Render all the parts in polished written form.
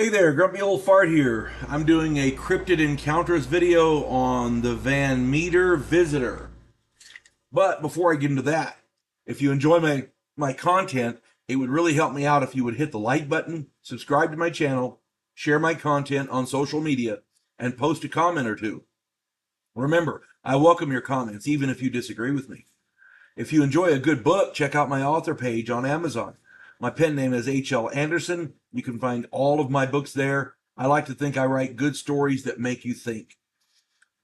Hey there, Grumpy Old Fart here. I'm doing a Cryptid Encounters video on the Van Meter Visitor. But before I get into that, if you enjoy my content, it would really help me out if you would hit the like button, subscribe to my channel, share my content on social media, and post a comment or two. Remember, I welcome your comments, even if you disagree with me. If you enjoy a good book, check out my author page on Amazon. My pen name is H.L. Anderson. You can find all of my books there. I like to think I write good stories that make you think.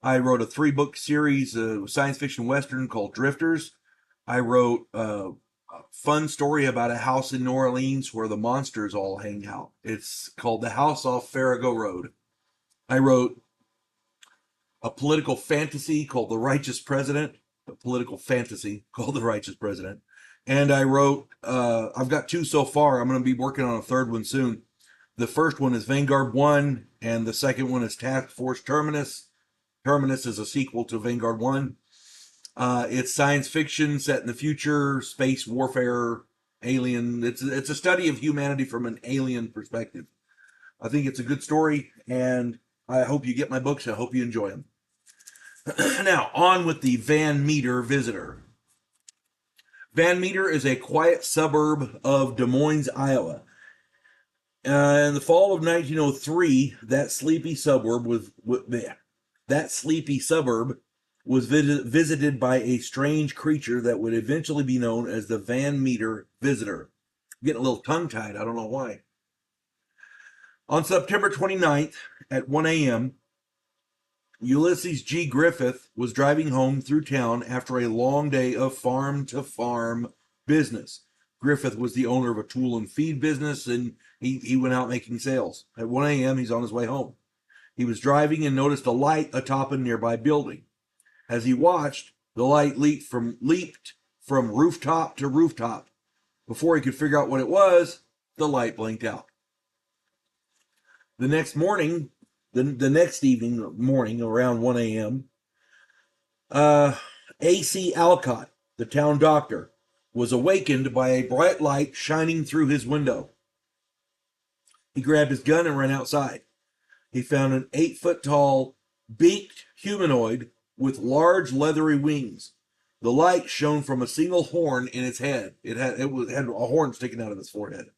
I wrote a 3-book series of science fiction western called Drifters. I wrote a fun story about a house in New Orleans where the monsters all hang out. It's called The House Off Farrago Road. I wrote a political fantasy called The Righteous President. A political fantasy called The Righteous President. And I wrote, I've got 2 so far. I'm going to be working on a 3rd one soon. The first one is Vanguard 1, and the second one is Task Force Terminus. Terminus is a sequel to Vanguard 1. It's science fiction set in the future, space warfare, alien. It's a study of humanity from an alien perspective. I think it's a good story, and I hope you get my books. I hope you enjoy them. Now, on with the Van Meter Visitor. Van Meter is a quiet suburb of Des Moines, Iowa. In the fall of 1903, that sleepy suburb was visited by a strange creature that would eventually be known as the Van Meter Visitor. I'm getting a little tongue-tied. I don't know why. On September 29th at 1 a.m., Ulysses G. Griffith was driving home through town after a long day of farm-to-farm business. Griffith was the owner of a tool and feed business, and he went out making sales. At 1 a.m., he's on his way home. He was driving and noticed a light atop a nearby building. As he watched, the light leaped from rooftop to rooftop. Before he could figure out what it was, the light blinked out. The next morning, around 1 a.m., A.C. Alcott, the town doctor, was awakened by a bright light shining through his window. He grabbed his gun and ran outside. He found an 8-foot-tall, beaked humanoid with large leathery wings. The light shone from a single horn in its head. It had a horn sticking out of its forehead.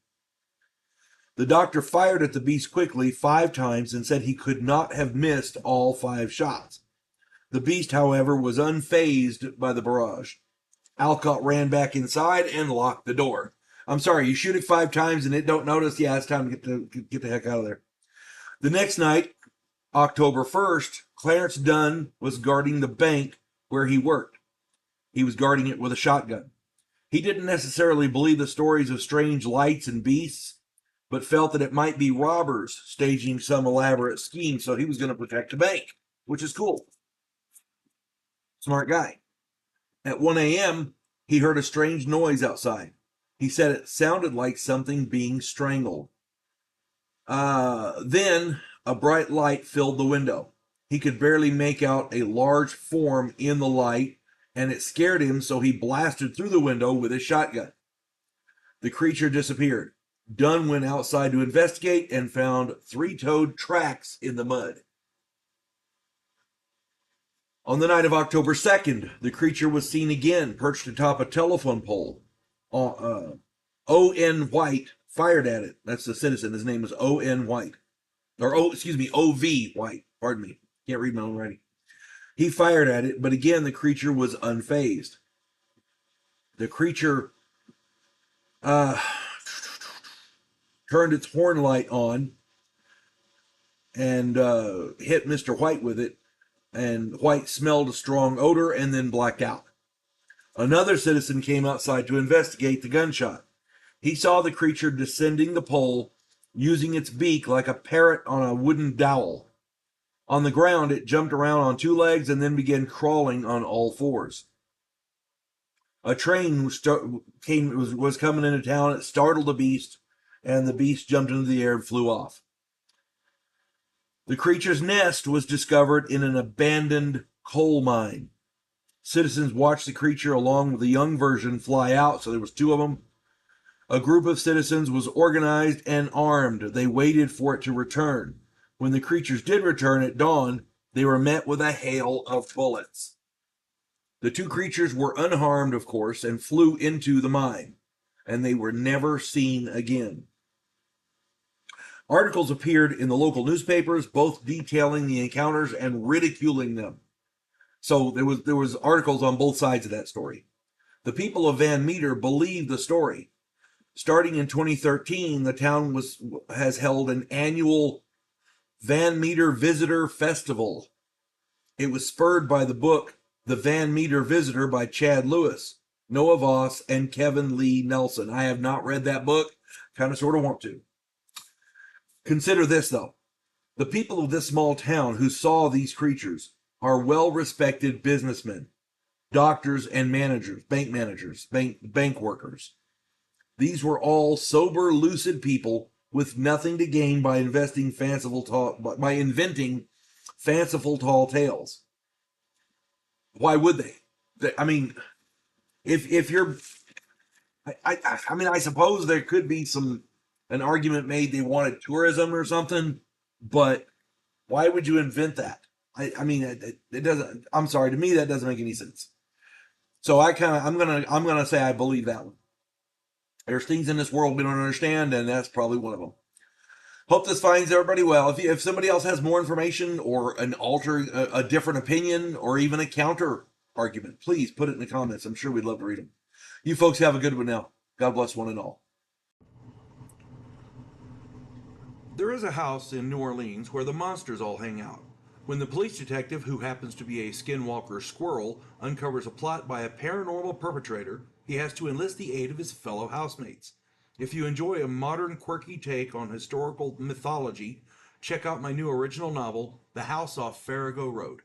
The doctor fired at the beast quickly 5 times and said he could not have missed all 5 shots. The beast, however, was unfazed by the barrage. Alcott ran back inside and locked the door. I'm sorry, you shoot it 5 times and it don't notice? Yeah, it's time to get the heck out of there. The next night, October 1st, Clarence Dunn was guarding the bank where he worked. He was guarding it with a shotgun. He didn't necessarily believe the stories of strange lights and beasts, but felt that it might be robbers staging some elaborate scheme, so he was going to protect the bank, which is cool. Smart guy. At 1 a.m., he heard a strange noise outside. He said it sounded like something being strangled. Then a bright light filled the window. He could barely make out a large form in the light, and it scared him, so he blasted through the window with his shotgun. The creature disappeared. Dunn went outside to investigate and found 3-toed tracks in the mud. On the night of October 2nd, the creature was seen again, perched atop a telephone pole. O.N. White fired at it. That's the citizen. His name was O.N. White. O.V. White. Pardon me. Can't read my own writing. He fired at it, but again, the creature was unfazed. The creature turned its horn light on and hit Mr. White with it, and White smelled a strong odor and then blacked out. Another citizen came outside to investigate the gunshot. He saw the creature descending the pole, using its beak like a parrot on a wooden dowel. On the ground, it jumped around on 2 legs and then began crawling on all 4s. A train was coming into town. It startled the beast, and the beast jumped into the air and flew off. The creature's nest was discovered in an abandoned coal mine. Citizens watched the creature along with a young version fly out, so there was 2 of them. A group of citizens was organized and armed. They waited for it to return. When the creatures did return at dawn, they were met with a hail of bullets. The two creatures were unharmed, of course, and flew into the mine, and they were never seen again. Articles appeared in the local newspapers, both detailing the encounters and ridiculing them. So there was articles on both sides of that story. The people of Van Meter believed the story. Starting in 2013, the town has held an annual Van Meter Visitor Festival. It was spurred by the book The Van Meter Visitor by Chad Lewis, Noah Voss, and Kevin Lee Nelson. I have not read that book. Kind of sort of want to. Consider this, though. The people of this small town who saw these creatures are well-respected businessmen, doctors and managers, bank workers. These were all sober, lucid people with nothing to gain by inventing fanciful tall tales. Why would they? I mean, if you're, I mean, I suppose there could be an argument made they wanted tourism or something, but why would you invent that? I mean, it doesn't. I'm sorry, to me that doesn't make any sense. So I'm gonna say I believe that one. There's things in this world we don't understand, and that's probably one of them. Hope this finds everybody well. If somebody else has more information or a different opinion or even a counter argument, please put it in the comments. I'm sure we'd love to read them. You folks have a good one now. God bless one and all. There is a house in New Orleans where the monsters all hang out. When the police detective, who happens to be a skinwalker squirrel, uncovers a plot by a paranormal perpetrator, he has to enlist the aid of his fellow housemates. If you enjoy a modern, quirky take on historical mythology, check out my new original novel, The House Off Farrago Road.